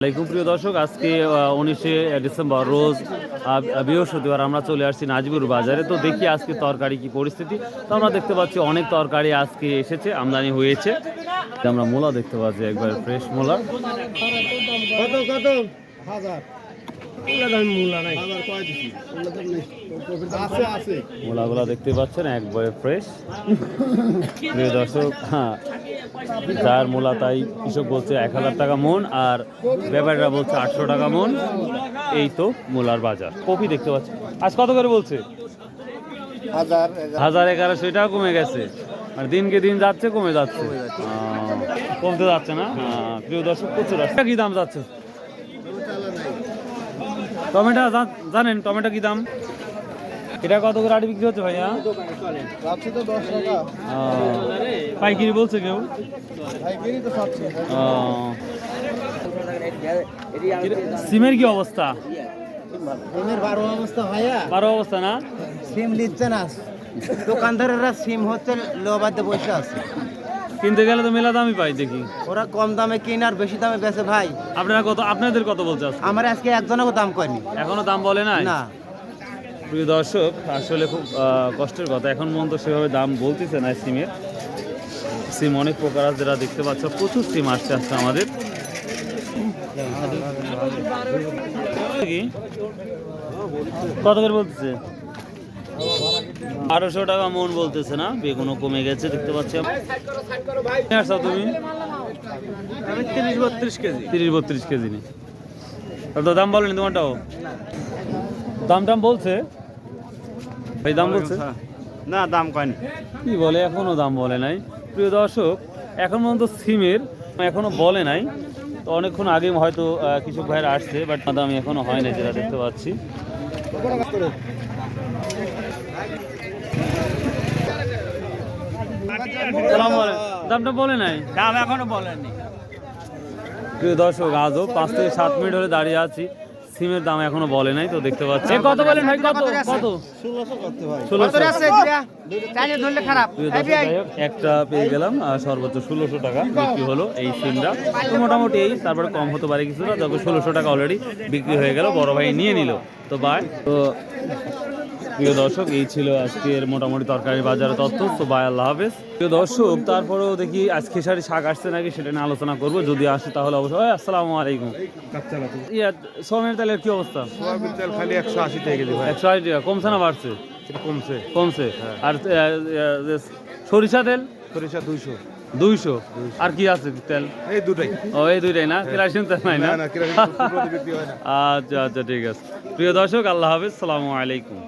আসসালামাইকুম প্রিয় দর্শক, আজকে 19শে ডিসেম্বর রোজ বৃহস্পতিবার আমরা চলে আসছি নাজিবুর বাজারে। তো দেখি আজকে তরকারি কি পরিস্থিতি। তো আমরা দেখতে পাচ্ছি অনেক তরকারি আজকে এসেছে, আমদানি হয়েছে। আমরা মূলা দেখতে পাচ্ছি, একবার ফ্রেশ মূলা। কত কত হাজার মূলাগুলা দেখতে পাচ্ছেন একবারে ফ্রেশ। প্রিয় দর্শক, হ্যাঁ, যার মূলা তাই কৃষক বলছে 1000 টাকা মন, আর ব্যাপারীরা বলছে 800 টাকা মন। এই তো মূলার বাজার। কপি দেখতে পাচ্ছি আজ কত করে বলছে? 1100 টাকা কমে গেছে, মানে দিনকে দিন যাচ্ছে, কমে যাচ্ছে, কমতে যাচ্ছে না। প্রিয় দর্শক, প্রচুর আসছে। কি দাম যাচ্ছে টমেটো? জানেন টমেটো কি দাম? এটা কত করে আটি বিক্রি হচ্ছে ভাইয়া? পাইকারি বলছে কেউ? সিমের কি অবস্থা? 12 অবস্থা না? সিম নিচ্ছে না, দোকানদারেরা সিম হচ্ছে লোবাদে বসে আছে। কিনতে গেলে তো মেলা দামই পাই দেখি। ওরা কম দামে কিনে আর বেশি দামে বেচে ভাই। আপনাদের কত বলছে? আমার আজকে একজনও দাম করেনি, এখনো দাম বলে নাই না। প্রিয় দর্শক, আসলে খুব কষ্টের কথা, এখন পর্যন্ত সেভাবে দাম বলতেছে না সিমের। সিম অনেক প্রকার আছে, যেটা দেখতে পাচ্ছ প্রচুর সিম আসছে আমাদের। কত করে বলতেছে? 1200 টাকা মন বলতেছে না? বেগুনও কমে গেছে দেখতে পাচ্ছি। তুমি 30-32 কেজি নেই? তো দাম বলেনি তোমারটাও? দাম বলছে ভাই? দাম বলছে না, দাম কয়নি। কি বলে, এখনো দাম বলে নাই। প্রিয় দর্শক, এখন পর্যন্ত সিমের এখনো বলে নাই। তো অনেকক্ষণ আগে হয়তো কৃষক ভাইরা আসছে, বাট দাম এখনো হয় না, যেটা দেখতে পাচ্ছি। দামটা বলে নাই, দাম এখনো বলেনি। প্রিয় দর্শক, আজও 5 থেকে 7 মিনিট হলে দাঁড়িয়ে আছি, সিমের দাম এখনো বলে নাই। তো দেখতে পাচ্ছি। কত বলেন ভাই? কত 1600 একটা পেয়ে গেলাম, সর্বোচ্চ 1600 টাকা বিক্রি হলো এই সিমটা। তো মোটামুটি এই, তারপরে কম হতে পারে কিছুটা, তবে 1600 টাকা অলরেডি বিক্রি হয়ে গেল, বড় ভাই নিয়ে নিল। তো বাই। তো প্রিয় দর্শক, এই ছিল আজকের মোটামুটি তরকারি বাজারের তথ্য। তো বাই, আল্লাহ হাফেজ। প্রিয় দর্শক, তারপরেও দেখি আজ খেসারি শাক আসছে নাকি, সেটা নিয়ে আলোচনা করবো। যদি আসে তাহলে অবশ্যই। আসসালামু আলাইকুম। সোমের তেলের কি অবস্থা? তেল খালি 180 টাকা কেজি। 180 টাকা কমছে না বাড়ছে? কমছে। আর সরিষা তেল? 200। আর কি আছে তেল? এই দুটাই। এই দুইটাই না? কেরাসিন তেল নাই না? আচ্ছা, ঠিক আছে। প্রিয় দর্শক, আল্লাহ হাফেজ, সালামু আলাইকুম।